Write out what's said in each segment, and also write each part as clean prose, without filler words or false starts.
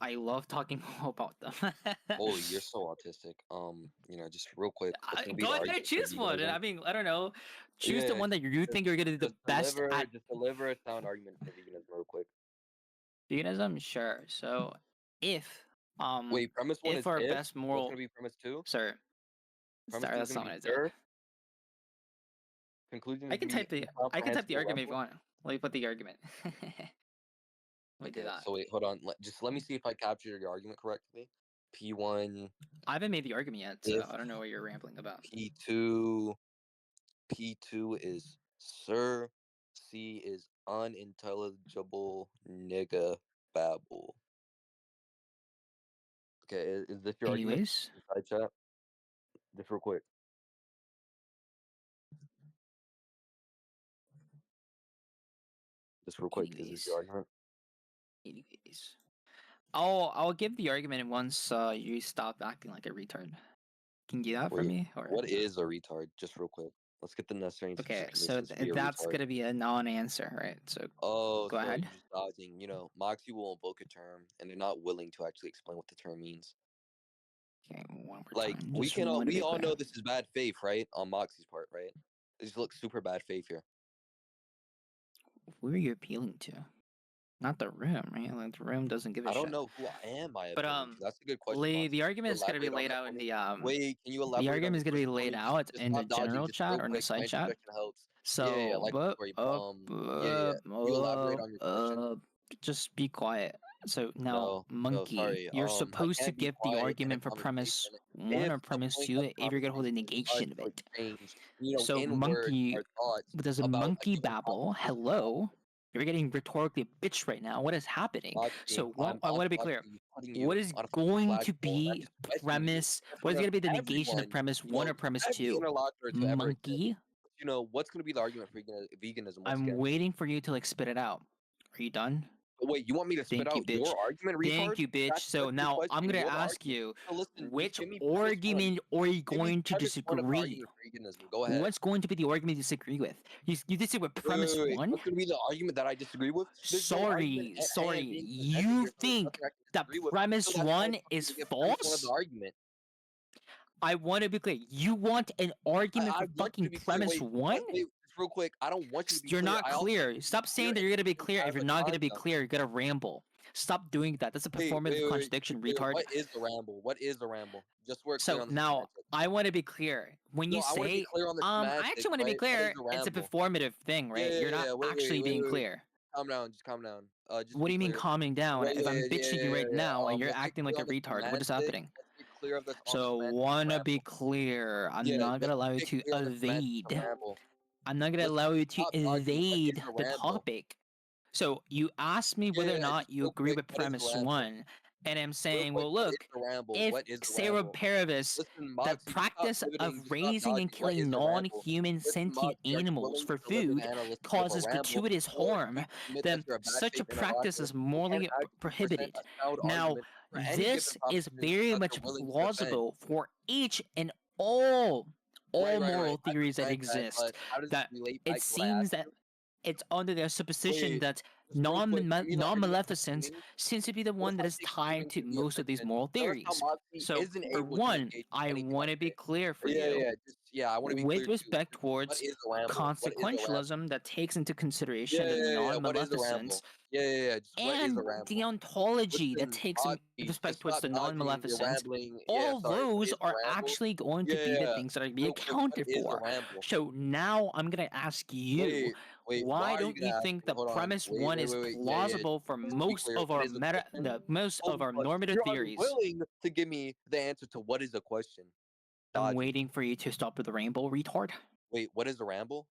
I love talking about them. Oh, you're so autistic. Just real quick, what's gonna be Go the ahead and argument for choose one. veganism? I mean, I don't know. Choose the Yeah, one that you just think you're gonna do the best at. just deliver a sound argument for veganism real quick. Veganism, sure. So, if um, Wait, premise one if is our if. best What's gonna moral, be premise two? sir, Premise sorry, two is that's gonna not what be I did. sure. Conclusion I is can gonna be type the incomprehensible argument if you ramble. want. Let me put the argument. Let me do Okay, that. so wait, hold on. Let me see if I captured your argument correctly. P1 I haven't made the argument yet, so if I don't know what you're rambling about. P2 is sir, C is unintelligible nigga babble. Okay, is this your argument? Anyways, Inside chat, just real quick. Just real quick, is this your argument? anyways, I'll give the argument once you stop acting like a retard. Can you do that for Wait, me, or what is a retard? Just real quick. Let's get the necessary okay? So conditions to be a that's retard. gonna be a non-answer, right? So Oh, go so ahead. you're just dodging. Moxie will invoke a term, and they're not willing to actually explain what the term means. Okay, one more Like time. we Just want to we be all clear. know this is bad faith, right? On Moxie's part, right? It just looks super bad faith here. Who are you appealing to? Not the room, right? Like the room doesn't give a I don't shit. know who I am I But appealing to. That's a good question, Moxie. the Can you argument is gonna be elaborate on laid that out for in me? the Wait, can you the elaborate on argument is this gonna be question for laid me? out Just in the stop dodging, general just real chat or in the quick. My side chat. interjection helps. Yeah, I So, like the story. Yeah. Can you elaborate on your question? just be quiet. So now, No, monkey, sorry. you're I supposed to can't be give the quiet in a argument for premise conversation one if or the premise point two of the if you're gonna hold a conversation is us negation of to it. exchange, So, in words, monkey, our thoughts does a about a monkey given babble? topic. Hello? You're getting rhetorically bitch right now. What is happening? Moxie, So, I want to be clear. Moxie putting What you is on a fucking going to flagpole, and I'm be just questioning you premise? in What is front of going to be the negation of everyone. premise one or premise Every two? interlocutor to ever exist. Monkey, What's going to be the argument for veganism once I'm again? waiting for you to like spit it out. Are you done? But wait, you want me to spit Thank you, out bitch. your argument, Thank retard? you, bitch. That's So the now I'm question. gonna You're the ask argument. you, So listen, just which give me premise one. argument are you Give me going to premise one of the disagree? argument for veganism. Go ahead. What's going to be the argument you disagree with? You disagree with premise Wait. one? What's going to be the argument that I disagree with? There's no argument Sorry. being presented You here, so there's think nothing I can that disagree with. premise So that's why one it's is to get premise one of the false? argument. I want to be clear. You want an argument I for want you fucking to be clear. premise one? Wait, just real quick. I don't want you to be You're clear. not I also want clear. you to be Stop clear saying that and you're gonna be think clear. out If of you're a not gonna be concept. clear, you're gonna ramble. Stop doing that. That's a performative Wait. Just contradiction, be clear. retard. What is a ramble? What is a ramble? Just so we're clear So on the now semantics. I want to be clear. When you No, I want to be say, clear on the I semantics, actually want to be right? What is clear. a It's a ramble? performative thing, right? You're not actually being Wait. clear. Calm down. Just calm down. Just What be do you mean clear. calming down? If I'm bitching you right now and you're Let's get acting clear like a on the retard, what is semantics. happening? Let's get clear on the So semantics of wanna be ramble. clear. I'm Yeah, not gonna let's allow you get to clear on the semantics of evade. ramble. I'm not gonna Let's allow you to stop dodging. What is evade a the ramble? topic. So you asked me whether or not Just you real agree quick. with What is a premise ramble? one, and I'm Real saying, quick, well, what is look, a ramble? if What is a Sarah ramble? Paribus, Listen, the Moxie, just stop practice pivoting. of Just stop raising and dodging. What killing is a ramble? non-human Listen, sentient Moxie, are you animals willing for to deliver the food analysis of a causes ramble, gratuitous or do harm, you admit that then you're a bad such a faith practice interlocutor is who can't morally actually present prohibited. a sound Now, argument for any given this is proposition very that much you're willing to defend? plausible for each and all Right. moral I theories that grant that, exist. but how does this That relate it back to what I seems asked that you? it's under their supposition Wait, that just real quick, give me the argument for non-maleficence gaming. seems to be the What if one that I is take tied gaming to to be a most of these fiction? moral Notice how theories. Moxie So, isn't for able to one, engage with I anything I want to be say. clear for you I want to be with clear too. respect What towards is a ramble? What is a ramble? consequentialism that takes into consideration the What is a non-maleficence ramble? Just what is a and the ramble? ontology that Listen, takes in Moxie, respect just towards stop the dodging. You're non-maleficence. rambling. All Sorry. What those is a are ramble? actually going to be the things that are be Real quick, what accounted is a for. ramble? So now I'm gonna ask you, Why why are you don't you gonna ask think me? the Hold on. premise one is plausible for Just to be clear, what is a question? most Pose of a our question. normative You're theories? unwilling to give me the answer to what is a question. I'm Dodging. waiting for you to stop with the rainbow, retard. Wait, what is a ramble?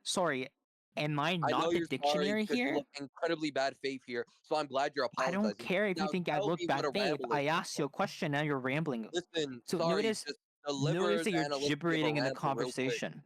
Sorry, am I I know not the you're sorry dictionary because you here? look incredibly bad faith here, so I'm glad you're I don't apologizing. care if you Now think I tell look me what bad a faith. ramble is. I asked you a question, now you're rambling. Listen, So sorry, just deliver notice that the you're analyticity of a gibbering in the ramble real quick. conversation.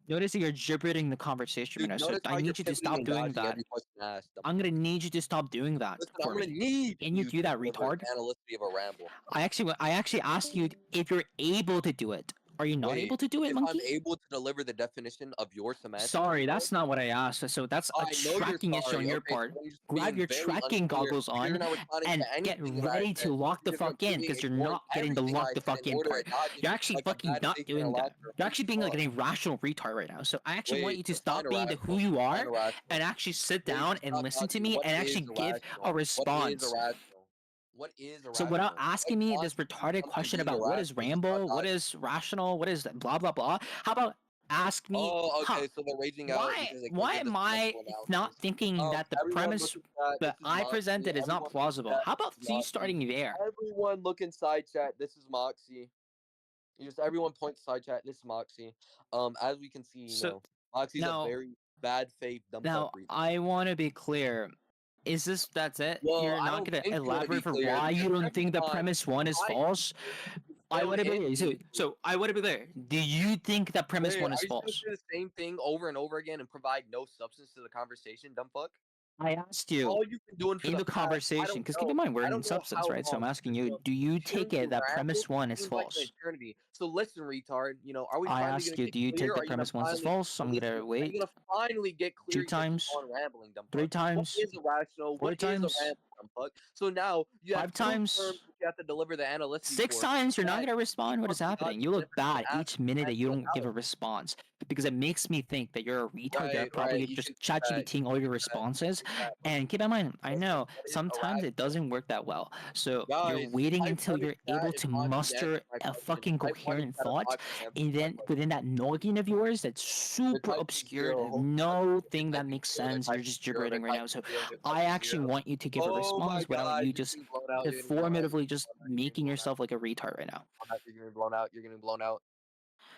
Notice that you're gibbering the conversation Dude, right now. So notice I how you're need you to pivoting stop and doing dodging that. every question asked. I'm gonna need you to stop doing that Listen, for I'm gonna me. need Can you do that, to deliver retard? the analyticity of a ramble. I actually asked you if you're able to do it. Are you not Wait, able to do it, if monkey? I'm able to deliver the definition of your semantics, Sorry, bro, that's not what I asked. So that's a I know you're tracking issue sorry. on your Okay, so part. then you're just Grab being your very tracking unclear. goggles You're on not responding to and get anything that I ready said. to lock the You're just fuck in completely because you're ignoring not getting the everything lock I the said fuck in in order part. and dodging You're actually like a fucking bad not fake and a doing that. laughter. You're Holy actually being like fuck. an irrational retard right now. So I actually want Wait, you to define stop being the who irrational. you Define are irrational. and actually sit Wait, down and stop listen to talking. me What and is actually give a irrational? What is response. irrational? What is So without irrational? What asking me this constitutes retarded something question being about what is irrational? Just stop ramble, what talking. is rational, what is blah blah blah, how about ask me, Oh, okay. So they're raging out because they can't why give the am I semantical not analysis. thinking that the Everyone look premise in chat. This that is I Moxie. presented is not Everyone look in plausible? chat. How This about is you Moxie. starting there? Everyone look in side chat. This is Moxie. Just everyone point to side chat. This is Moxie. As we can see, So Moxie's a now very bad faith dumb fuck reader. I want to be clear. Is this that's it? Well, You're I not don't gonna think you want to be elaborate for clear why you because don't every think the time premise one is I false? you I fail want to be clear. instantly. So I want to be clear. Do you think that premise Wait, one are is you just gonna false? say the same thing over and over again and provide no substance to the conversation, dumb fuck? I asked you All you've been doing for in the the past, conversation, because keep in mind we're I in don't know substance, how right? So I'm long. asking Just you, do you hearing take it you that ramble premise one is seems like an false? eternity. So listen, retard. Are we I finally gonna asked you, get do you clear? take Or the are you gonna premise one is finally false? I'm listen? gonna Are you wait gonna finally get clear? two You're gonna keep times, on rambling, dumb three fuck. What times, is irrational? four What is a times, ramble, dumb fuck? So now you have five two terms times, which you have to deliver the analyticity six for. times. You're not That gonna keep respond. What on is happening? dodging You the look difference bad and each asking minute that you semantical don't give a analysis. response because it makes me think that you're a retard. You're Right. probably You just can see chat that. You GPTing can all see your that. You can responses. see that. And keep in mind, I Listen, know what is sometimes it irrational? doesn't work that well. So you're Guys, waiting type until 1 in you're chat able if to Moxie's muster answering my a question. fucking Type 1 in coherent chat if thought, Moxie's and answering my then question. within that noggin of yours that's They're super typing obscure, 0. there's Holy fuck. no They're thing that typing makes 0. They're sense. You're typing just 0. They're gibbering right now. typing So 0. They're I typing actually 0. want you to give a Oh my response without god. you You're just getting blown out. You're getting blown out. You're formatively getting just blown out. You're getting making blown out. yourself like a retard right now. You're getting blown out. You're getting blown out.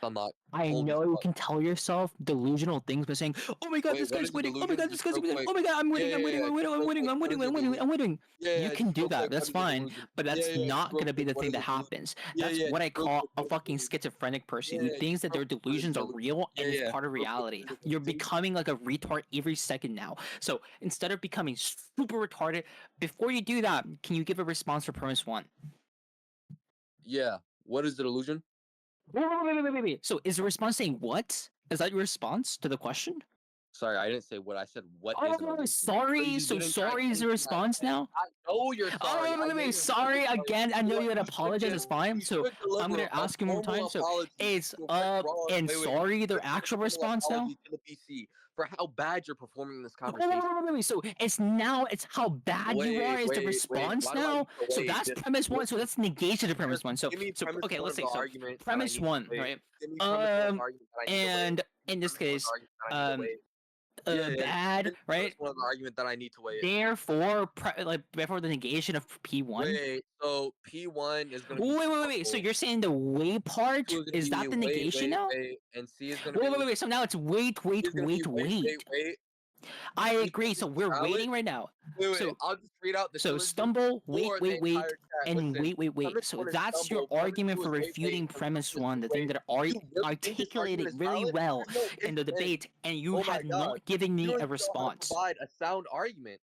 I'm not. I Holy know you fuck. can tell yourself delusional things by saying, "Oh my god, Wait, this what guy's is a winning! Oh my delusion? god, this Just guy's real winning! quick. Oh my god, I'm Yeah, winning! yeah, I'm winning! yeah. I'm winning! Just I'm real winning! quick. I'm What winning! is a I'm winning! I'm delusion? winning!" Yeah, You yeah. can Just do real that. quick. That's What is a fine, delusion? but Yeah, that's yeah. Just not real gonna be quick. the What thing is a that delusion? happens. Yeah, That's yeah. what Just I real call quick. a What is a fucking delusion? schizophrenic person who Yeah, thinks just that real their quick. What is a delusions are delusion? real Yeah, and is yeah. part of Real quick. reality. What is a You're delusion? becoming like a retard every second now. So instead of becoming super retarded, before you do that, can you give a response for premise one? Yeah. What is the delusion? Wait. So is the response saying what? Is that your response to the question? Sorry, I didn't say what I said. What is an Oh, illusion? So sorry. you So didn't catch sorry is the anything I response said. now? I know you're sorry. I know you're Sorry incredibly sorry. again. I You know know what? you gotta apologize. It's fine. You So should I'm deliver gonna a ask you one more formal time. So apology. is You went wrong. and Wait. sorry You their should give a actual formal response now? apology to the PC for how bad you're performing in this Oh, conversation. So it's now it's how bad you are is the Wait. response Why do I need now. to So wait? that's Just premise one. So listen. that's negation of premise Just one. So give me premise okay, one let's of the say so. argument that I Premise need to one, wait. right? Give me premise one of the argument that I need to wait. And Give me in this premise one of the case, argument that I need to um, wait. Yeah. Give bad, me premise right? one of the argument that I need to wait. Therefore, therefore the negation of P1. Wait, so P1 is gonna be Wait. So stumble. you're saying the way P2 part is gonna is be that the negation now? wait, and C is gonna be So now it's C is gonna be wait. wait. I C is agree. gonna So be we're challenge. waiting right now. Wait. So I'll just read out the syllogism stumble, for the wait, entire chat. and Listen, wait. premise So one is that's your stumble. Premise argument two for is refuting and premise premise one is one, two the thing wait. that You really think this articulated argument is really valid? well There's no in the if then. debate, and you Oh my have god. not given You me don't a even know how to response. provide a sound argument.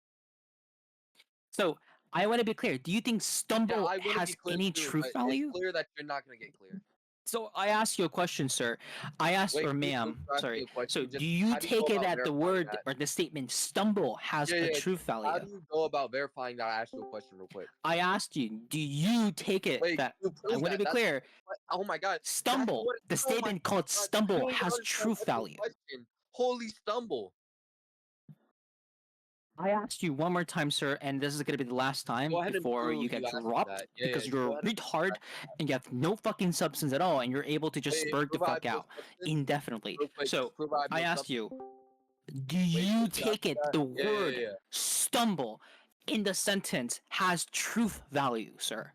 So I want to be clear. Do you think Yeah, stumble I want to be has clear any too, truth but it's value? clear that you're not gonna get clear. So I asked you a question, sir. I asked, Wait, or can you please ma'am, ask me sorry. a question? So Just do you how do you go take it about that the verifying word that? or the statement stumble has a Yeah. truth How value? do you go about verifying that? I asked you a question real quick. I asked you, do you take it Wait, that, can you I prove want to that? be clear, Oh my god. That's stumble, what. the Oh my statement called god. stumble You don't even has understand truth what's the value? question. Holy stumble. I asked you one more time, sir, and this is going to be the last time Go ahead and before you prove get you asked me dropped that. Yeah. because Just you're go a ahead and prove retard and you have no fucking substance at all and you're able to just wait. spurt the Prove I have fuck no out substance. indefinitely. Real quick. So Just prove I have I no asked substance. you, do Wait. you Did you ask take me it that? the Yeah. word stumble in the sentence has truth value, sir?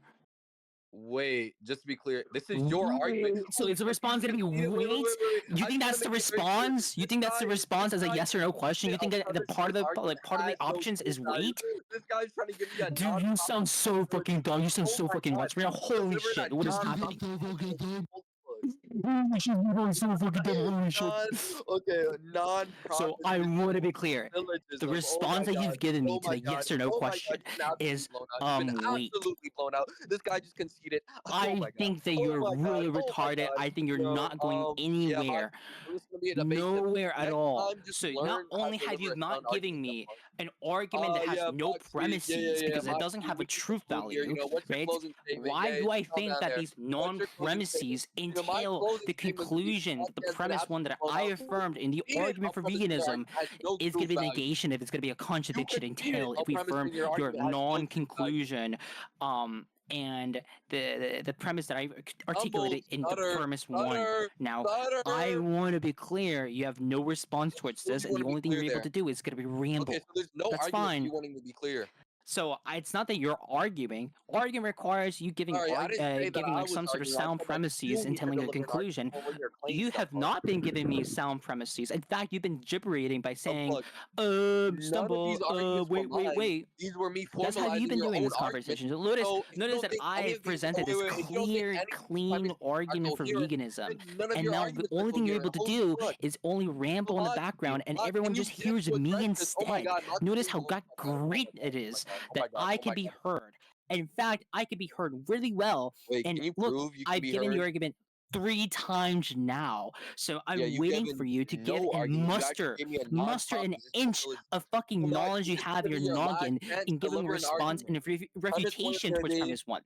Wait, just to be clear, this is your argument. So is the response gonna be Wait. wait? You I think just want that's to the make it very clear. response? You think that's the This response as a guy yes or no question? You a think that the premise part one of the argument part of the has no options truth is value. wait? This guy's trying to give me a Dude, you sound so fucking dumb. You sound Oh so my fucking god. nuts right now. You Holy delivered shit, a what is happening? non-comprehensible. Holy shit, you are so fucking dumb. Holy shit. So I want to be clear. The response that you've given me to the yes or no question is wait. Absolutely blown out. This guy just conceded. I think that you're really retarded. I think you're not going anywhere. Nowhere at all. So not only have you not given me an argument that has no premises because it doesn't have a truth value, right? Why do I think that these non-premises entail the conclusion, the premise one that I affirmed in the argument for veganism is going to be negation if it's going to be a contradiction entail if we affirm your non-conclusion and the premise that I articulated in the premise one. Now, I want to be clear. You have no response towards this, and the only thing you're able to do is going to be ramble. Okay, so there's no That's argument fine. for you wanting to be clear. So it's not that you're arguing. Arguing requires you giving giving like some sort of sound premises and telling a conclusion. You have not been giving me sound premises. In fact, you've been gibberating by saying, stumble, wait. These were me formalizing That's how you've been your doing own this conversation. argument. So notice that think any I of these- presented this wait, if you don't think clear, any of these clean premises are argument for coherent, veganism. then none of And your now the arguments are only thing you're able coherent. to Holy do fuck. is only ramble in the background, and Moxie, everyone can you just dare hears to me address this? Oh my instead. God, Moxie, Notice how oh my God, great it is that I can be heard. In fact, I can be heard really well. Wait, And can you look, prove you can I've be given heard? the argument 3 times now. So I'm Yeah, you've waiting given for you to give no and argument. You actually muster gave me a an non-propositional inch solution. of fucking Come on, knowledge you this is have gonna your be your last noggin chance and to give them a deliver an response and a argument. refutation towards premise one.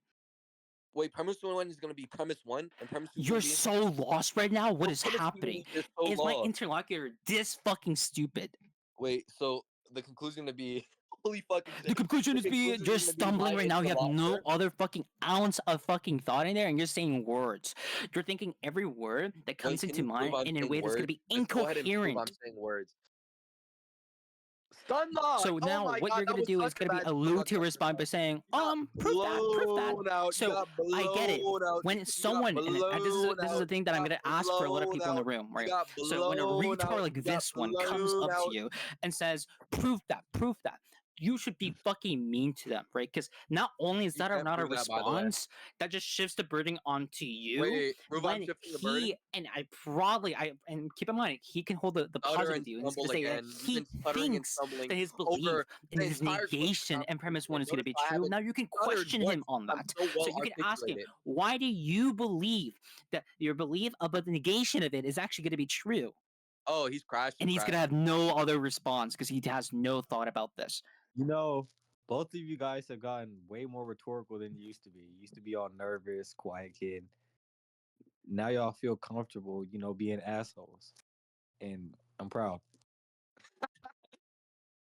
Wait, premise one is going to be premise one, and premise two. You're so lost right now. What is premise two happening? is so Is my lost. interlocutor this fucking stupid? Wait, so the conclusion to be holy fucking shit. The conclusion is conclusion you're is gonna be stumbling my right now. You have no interlocutor. other fucking ounce of fucking thought in there, and you're saying words. You're thinking every word that comes Wait, into mind in a way that's going to be Just go ahead and prove I'm incoherent. saying words. Stunlock! So now what you're going to do is going to be allude to respond by saying, prove that. Out. So I get it. When someone, and this is a thing that I'm going to ask for a lot of people in the room, right? So when a retard like this one comes up to you and says, prove that, you should be fucking mean to them, right? Because not only is that not a response, that just shifts the burden onto you. Wait, prove I'm shifting the burden? And and keep in mind, he can hold the positive view and say that he thinks that his belief and his negation and premise one is going to be true. Now you can question him on that. So you can ask him, why do you believe that your belief about the negation of it is actually going to be true? Oh, he's crashed. And he's going to have no other response because he has no thought about this. You know, both of you guys have gotten way more rhetorical than you used to be. You used to be all nervous, quiet kid. Now y'all feel comfortable, being assholes. And I'm proud.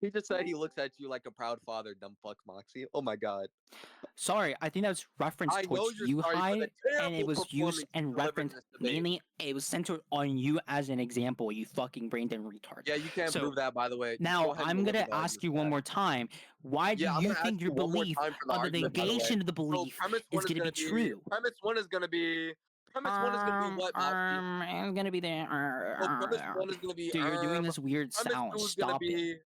He just said he looks at you like a proud father, dumb fuck, Moxie. Oh my God. Sorry, I think that was referenced towards you, Hyde, and it was used and referenced mainly. It was centered on you as an example, you fucking brain dead retard. Yeah, you can't prove that, by the way. Now I'm gonna ask you one more time. Why do you think your belief on the negation of the belief is gonna be true? Premise one is gonna be. Premise one is gonna be what, Moxie? It's gonna be there. Premise one is gonna be. Dude, you're doing this weird sound. Stop it.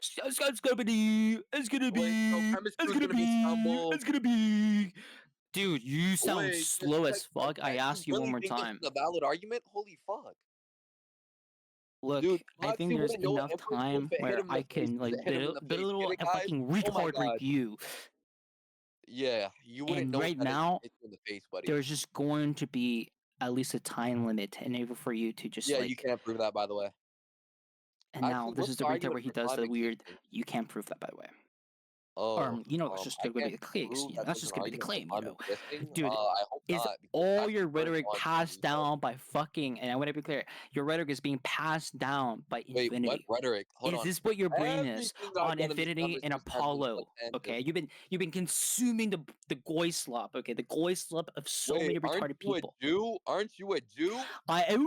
It's gonna be. Dude, you sound slow as fuck. I asked you one more time. The valid argument? Holy fuck. Look, dude, I think there's enough time where I can like build a little fucking retard review. Yeah, you wouldn't and know right now, in the face, buddy. There's just going to be at least a time limit enable for you to just you can't prove that, by the way. And now this is the retard where he does the weird. You can't prove that, by the way. Oh, it's just gonna be the claims. That's just gonna be the claim, Dude, is all your rhetoric passed down by fucking? And I want to be clear, your rhetoric is being passed down by infinity. Wait, what rhetoric? Is this what your brain is on infinity and Apollo? Okay, you've been consuming the goy slop. Okay, the goy slop of so many retarded people. Aren't you a Jew? I am.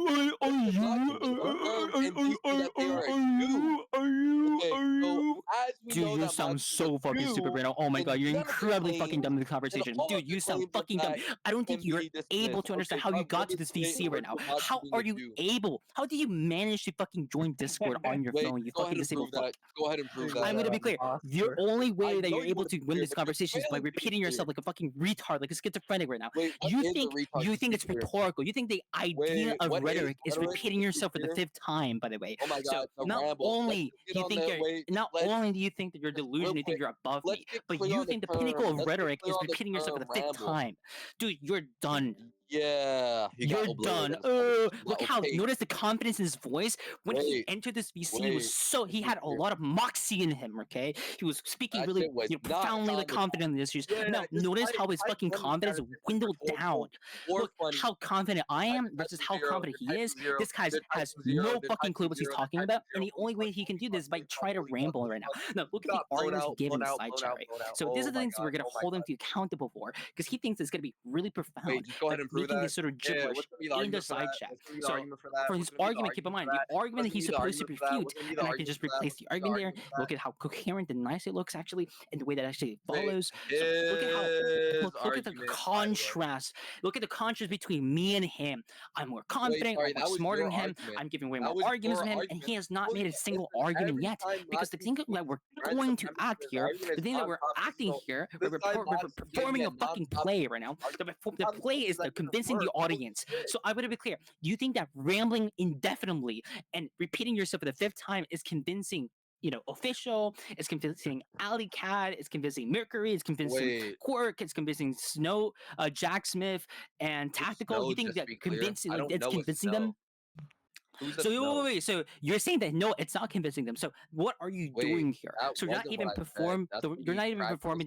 Are you? Dude, you sound so fucking fucking stupid right now. Oh my god, you're incredibly fucking dumb in the conversation. Dude, you sound fucking dumb. I don't think you're able to understand how you got to this VC right now. How are you able? How did you manage to fucking join Discord on your phone, you fucking disabled fuck? Go ahead and prove that. I'm gonna be clear. The only way that you're able to win this conversation is by repeating yourself like a fucking retard, like a schizophrenic right now. You think it's rhetorical. You think the idea of rhetoric is repeating yourself for the 5th time, by the way. Oh my god, so not only do you think that you're delusional, you think you're above me, but you think the pinnacle of rhetoric is repeating yourself for the 5th time. Dude, you're done. Yeah, you're done. Look how notice the confidence in his voice when he entered this VC. He had a lot of moxie in him. Okay, he was speaking really profoundly confident in this. Now notice how his fucking confidence dwindled down. Look how confident I am versus how confident he is. This guy has no fucking clue what he's talking about, and the only way he can do this is by trying to ramble right now. Now look at the arguments he gave in the side chat. Right? So these are the things we're gonna hold him to accountable for because he thinks it's gonna be really profound. Just go ahead and prove making this sort of gibberish in the side chat. So for his argument, keep in mind the argument that he's supposed to refute, and I can just replace the argument there. Look at how coherent and nice it looks actually, and the way that actually follows. So look at the contrast. Look at the contrast between me and him. I'm more confident, I'm more smarter than him. I'm giving way more arguments than him, and he has not made a single argument yet. Because the thing that we're going to act here, the thing that we're acting here, we're performing a fucking play right now. The play is the convincing the audience. So I want to be clear. Do you think that rambling indefinitely and repeating yourself for the 5th time is convincing, official? It's convincing Alley Cat. It's convincing Mercury. It's convincing Quirk. It's convincing Snow, Jack Smith, and Tactical. You think that convincing? It's convincing them? So wait. So you're saying that no, it's not convincing them. So what are you doing here? So you're not even performing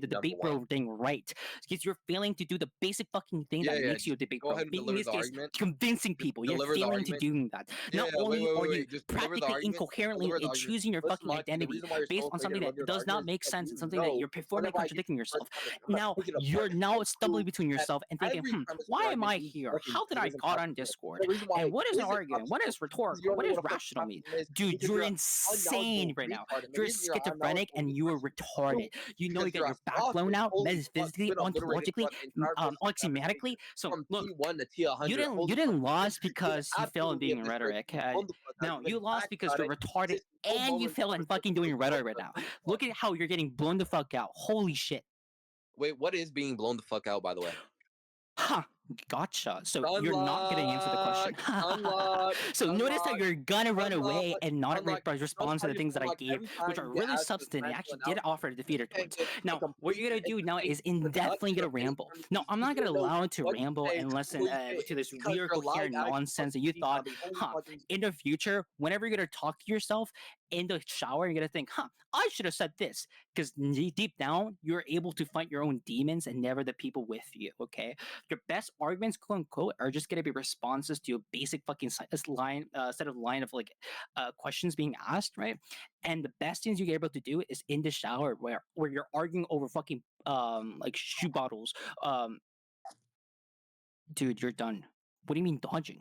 the debate bro thing right. Because you're failing to do the basic fucking thing that makes you a debate bro. In this case, convincing people. You're failing to do that. Not only are you practically incoherently and choosing your fucking identity based on something that does not make sense and something that you're performing contradicting yourself. Now you're stumbling between yourself and thinking, why am I here? How did I got on Discord? And what is an argument? What is rhetorical? What does rational mean? Dude, you're insane right now. You're schizophrenic and you are retarded. You know you get your back blown out metaphysically, ontologically, axiomatically. So look, you didn't lose because you failed in being rhetoric. No, you lost because you're retarded and you failed in fucking doing rhetoric right now. Look at how you're getting blown the fuck out. Holy shit. Wait, what is being blown the fuck out, by the way? Huh. Gotcha. So you're not going to answer the question. So notice that you're going to run away and not respond to the things that I gave, which are really substantive. I actually did offer to defeat her towards. Now, what you're going to do now is indefinitely going to ramble. No, I'm not going to allow it to ramble and listen to this weird, coherent nonsense that you thought, in the future, whenever you're going to talk to yourself in the shower, you're going to think, I should have said this. Because deep down, you're able to fight your own demons and never the people with you, okay? Your best arguments, quote unquote, are just going to be responses to a basic fucking set of line of questions being asked, right? And the best things you're able to do is in the shower where you're arguing over fucking shoe bottles. Dude, you're done. What do you mean dodging?